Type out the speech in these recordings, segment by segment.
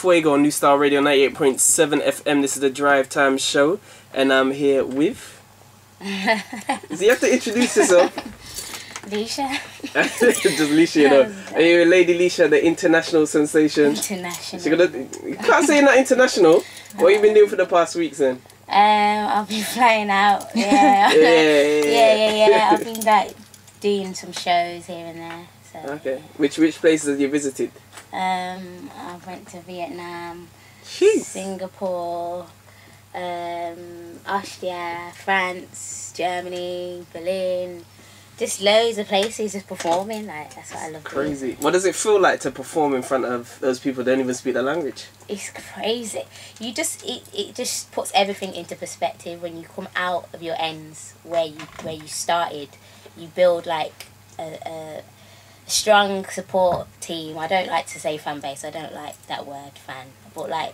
Fuego on New Star Radio 98.7 FM. This is the Drive Time Show, and I'm here with... So you have to introduce yourself. Leshurr. Just Leshurr, you know. Are you Lady Leshurr, the international sensation? International. You can't say you're not international. What have you been doing for the past weeks then? I've been flying out. Yeah. Yeah. I've been like doing some shows here and there. So. Okay. Which places have you visited? I went to Vietnam, Jeez. Singapore, Austria, France, Germany, Berlin. Just loads of places just performing. Like, that's what I love. Crazy. What does it feel like to perform in front of those people that don't even speak the language? It's crazy. You just it just puts everything into perspective when you come out of your ends where you started. You build like a strong support team. I don't like to say fan base. I don't like that word fan. But like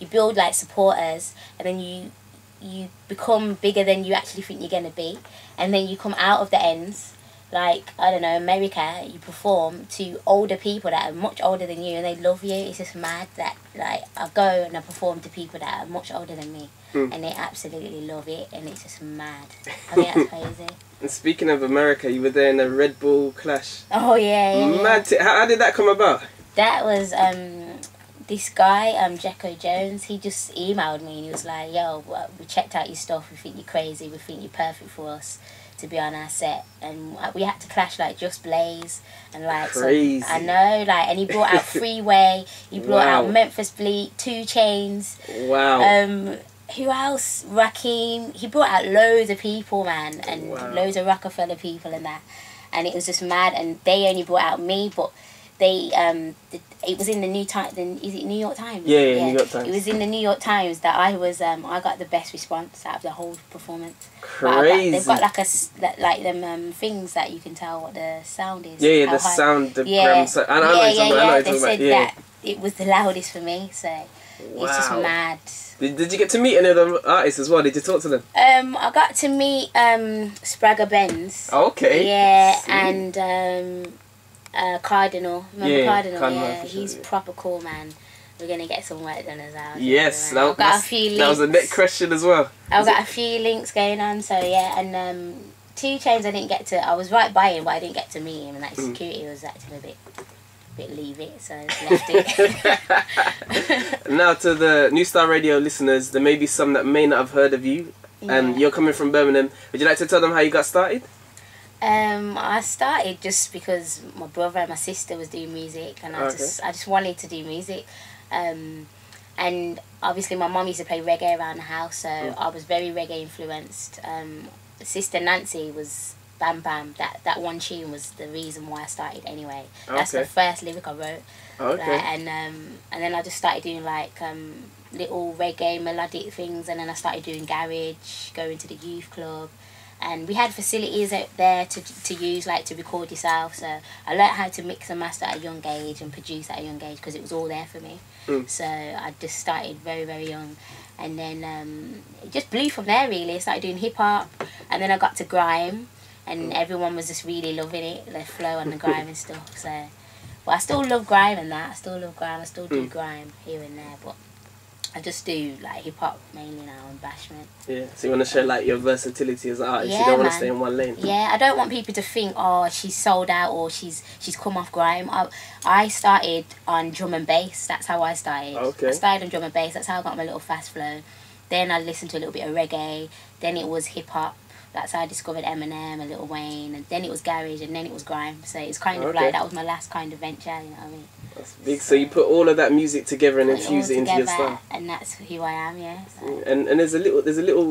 you build like supporters, and then you become bigger than you actually think you're going to be. And then you come out of the ends, like, I don't know, America, you perform to older people that are much older than you, and they love you. It's just mad that, like, I go and I perform to people that are much older than me, and they absolutely love it, and it's just mad. I think that's crazy. And speaking of America, you were there in a Red Bull clash. Oh, yeah. Mad. How did that come about? That was, this guy, Jacko Jones, he just emailed me and he was like, yo, we checked out your stuff, we think you're crazy, we think you're perfect for us to be on our set. And we had to clash like Just Blaze and like... Crazy. I know, like, and he brought out Freeway, he brought out Memphis Bleak, 2 Chainz. Wow. Who else? Rakim. He brought out loads of people, man, and loads of Rockefeller people and that. And it was just mad, and they only brought out me, but... it was in the New York Times? Yeah, New York Times. It was in the New York Times that I got the best response out of the whole performance. Crazy. They've got like them things that you can tell what the sound is. Yeah, the sound, the gram sound. They said that it was the loudest for me, so it's just mad. Did you get to meet any of the artists as well? Did you talk to them? I got to meet Spragga Benz. Oh, okay. Yeah, and Cardinal. Remember Cardinal? Yeah, he's proper cool, man. We're gonna get some work done as well. Yes, I've got a few links. That was a next question as well. I've got a few links going on, so yeah, and 2 Chainz I didn't get to. I was right by him, but I didn't get to meet him, and like security was acting a bit leave it, so I just left it. Now to the New Star Radio listeners, there may be some that may not have heard of you, and you're coming from Birmingham. Would you like to tell them how you got started? I started just because my brother and my sister was doing music, and I just wanted to do music. And obviously my mum used to play reggae around the house, so I was very reggae influenced. Sister Nancy was Bam Bam. That one tune was the reason why I started anyway. That's the first lyric I wrote. And then I just started doing like little reggae melodic things, and then I started doing garage, going to the youth club. And we had facilities out there to use, like to record yourself. So I learnt how to mix and master at a young age and produce at a young age because it was all there for me. So I just started very, very young. And then it just blew from there, really. I started doing hip-hop, and then I got to grime. And everyone was just really loving it, the flow and the grime and stuff. So, but I still love grime and that. I still love grime. I still do grime here and there. But I just do like hip hop mainly now and bashment. Yeah, so you want to show like your versatility as an artist. You don't want to stay in one lane. Yeah, I don't want people to think, oh, she's sold out or she's come off grime. I started on drum and bass. That's how I started. I started on drum and bass. That's how I got my little fast flow. Then I listened to a little bit of reggae. Then it was hip hop. That's how I discovered Eminem and Lil Wayne. And then it was garage, and then it was grime. So it's kind of like that was my last kind of venture. You know what I mean? That's big. So you put all of that music together and infuse it into your style. And that's who I am, yeah. So. And there's a little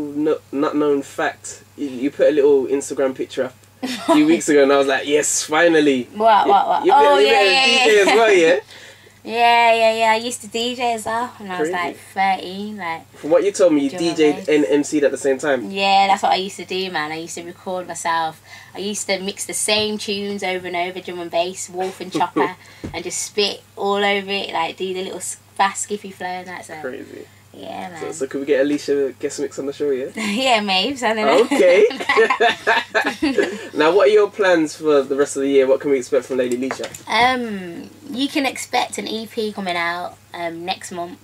not known fact. You put a little Instagram picture up a few weeks ago, and I was like, yes, finally. What? You DJ as well, yeah. Yeah. I used to DJ as well when I was like 13. Like, from what you told me, you DJ'd and MC'd at the same time. Yeah, that's what I used to do, man. I used to record myself. I used to mix the same tunes over and over, drum and bass, Wolf and Chopper, and just spit all over it, like do the little fast skippy flow and that. So. Crazy. Yeah, man. So could we get Alicia guest mix on the show, yeah? Yeah, Maves. I don't know. Okay. Now, what are your plans for the rest of the year? What can we expect from Lady Leshurr? You can expect an EP coming out next month.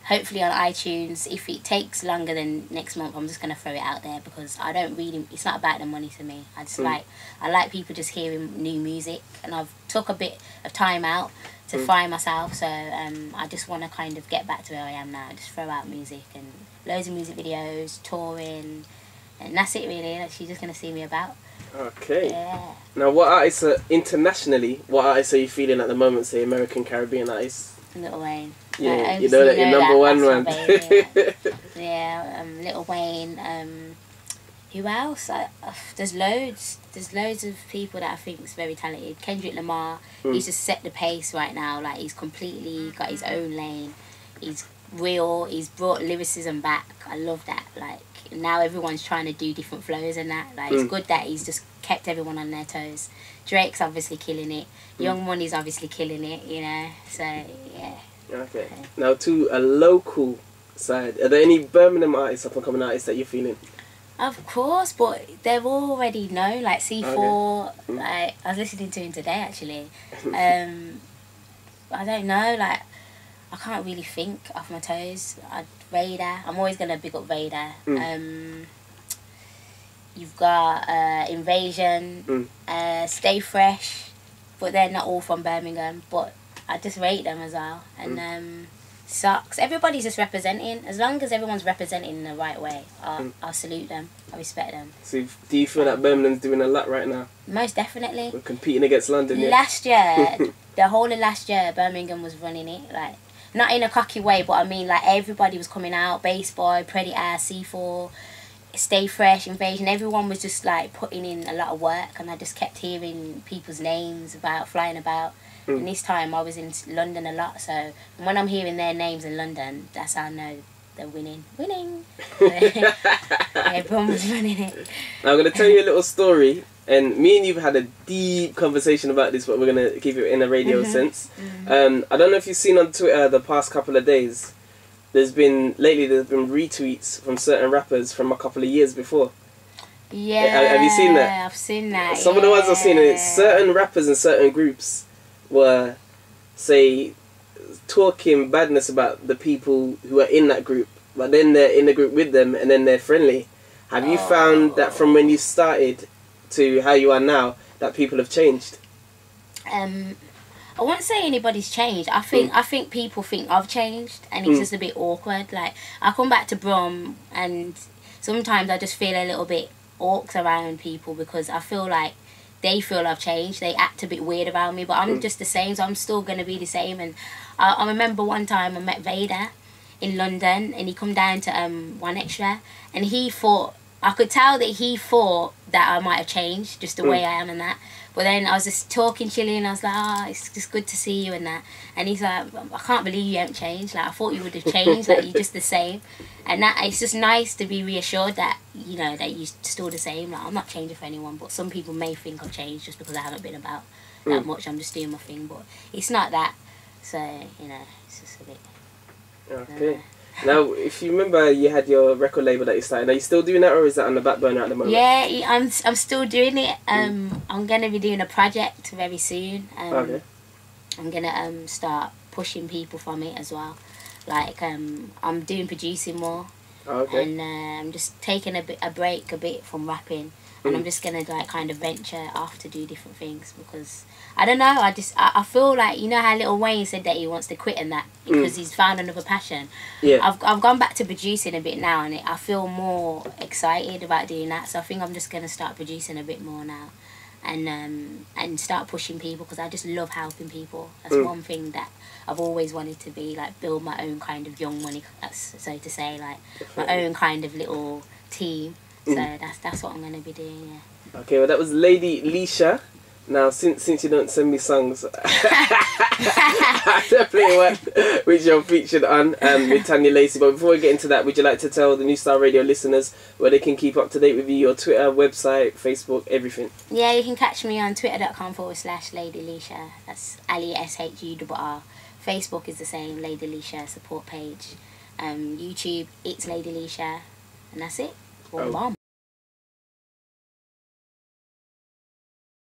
Hopefully on iTunes. If it takes longer than next month, I'm just gonna throw it out there because I don't really. It's not about the money to me. I just I like people just hearing new music, and I've took a bit of time out to find myself. So I just want to kind of get back to where I am now. Just throw out music and loads of music videos, touring, and that's it really. Like, she's just gonna see me about. Okay. Yeah. Now, what artists are internationally? What artists are you feeling at the moment? Say American, Caribbean artists. Lil Wayne. Yeah, you know that your number one man. Yeah, Lil Wayne. Who else? There's loads. There's loads of people that I think is very talented. Kendrick Lamar. He's just set the pace right now. Like he's completely got his own lane. He's real. He's brought lyricism back. I love that. Like now everyone's trying to do different flows and that. Like it's good that he's just kept everyone on their toes. Drake's obviously killing it. Young Money's obviously killing it. You know. So yeah. Okay. Now to a local side, are there any Birmingham artists, up and coming artists that you're feeling? Of course, but they've already know, like C4, like, I was listening to him today actually. I don't know, like, I can't really think off my toes. Vader, I'm always going to big up Vader. You've got Invasion, Stay Fresh, but they're not all from Birmingham, but I just rate them as well. And Socks. Everybody's just representing. As long as everyone's representing in the right way, I'll salute them. I respect them. So do you feel that Birmingham's doing a lot right now? Most definitely. We're competing against London, yeah? Last year, the whole of last year, Birmingham was running it. Like, not in a cocky way, but I mean, like, everybody was coming out. Bass Boy, Predator, C4, Stay Fresh, Invasion. Everyone was just, like, putting in a lot of work. And I just kept hearing people's names flying about. And this time I was in London a lot, so when I'm hearing their names in London, that's how I know they're winning. Everyone was winning it. Now I'm going to tell you a little story, and me and you've had a deep conversation about this, but we're going to keep it in a radio sense. I don't know if you've seen on Twitter the past couple of days, there's been retweets from certain rappers from a couple of years before. Yeah. Have you seen that? I've seen that. Some of the ones I've seen, it's certain rappers and certain groups were, say, talking badness about the people who are in that group, but then they're in the group with them and then they're friendly. Have you found that from when you started to how you are now, that people have changed? I won't say anybody's changed. I think people think I've changed, and it's just a bit awkward. Like, I come back to Brum, and sometimes I just feel a little bit awkward around people because I feel like they feel I've changed. They act a bit weird about me, but I'm just the same, so I'm still going to be the same. And I remember one time I met Vader in London, and he come down to One Extra, and he thought, I could tell that he thought that I might have changed, just the way I am and that. But then I was just talking, chilling, and I was like, it's just good to see you and that. And he's like, I can't believe you haven't changed. Like, I thought you would have changed, like, you're just the same. And that it's just nice to be reassured that, you know, that you're still the same. Like, I'm not changing for anyone, but some people may think I've changed just because I haven't been about that much. I'm just doing my thing, but it's not that. So, you know, it's just a bit... Okay. Now, if you remember, you had your record label that you started. Are you still doing that, or is that on the back burner at the moment? Yeah, I'm still doing it. I'm going to be doing a project very soon. Okay. I'm going to start pushing people from it as well. Like, I'm doing producing more. Okay. And I'm just taking a break a bit from rapping. And I'm just going to, like, kind of venture off to do different things because... I don't know, I feel like, you know how Lil Wayne said that he wants to quit and that because he's found another passion. Yeah. I've gone back to producing a bit now, and I feel more excited about doing that. So I think I'm just going to start producing a bit more now and start pushing people because I just love helping people. That's one thing that I've always wanted to be, like, build my own kind of Young Money, so to say, like my own kind of little team. So that's what I'm going to be doing, yeah. Okay, well that was Lady Leshurr. Now, since you don't send me songs, I definitely want which you're featured on with Tanya Lacey. But before we get into that, would you like to tell the New Star Radio listeners where they can keep up to date with you, your Twitter, website, Facebook, everything? Yeah, you can catch me on twitter.com/Lady Leshurr. That's LESHURR. Facebook is the same, Lady Leshurr support page. YouTube, it's Lady Leshurr. And that's it. Boom, bomb.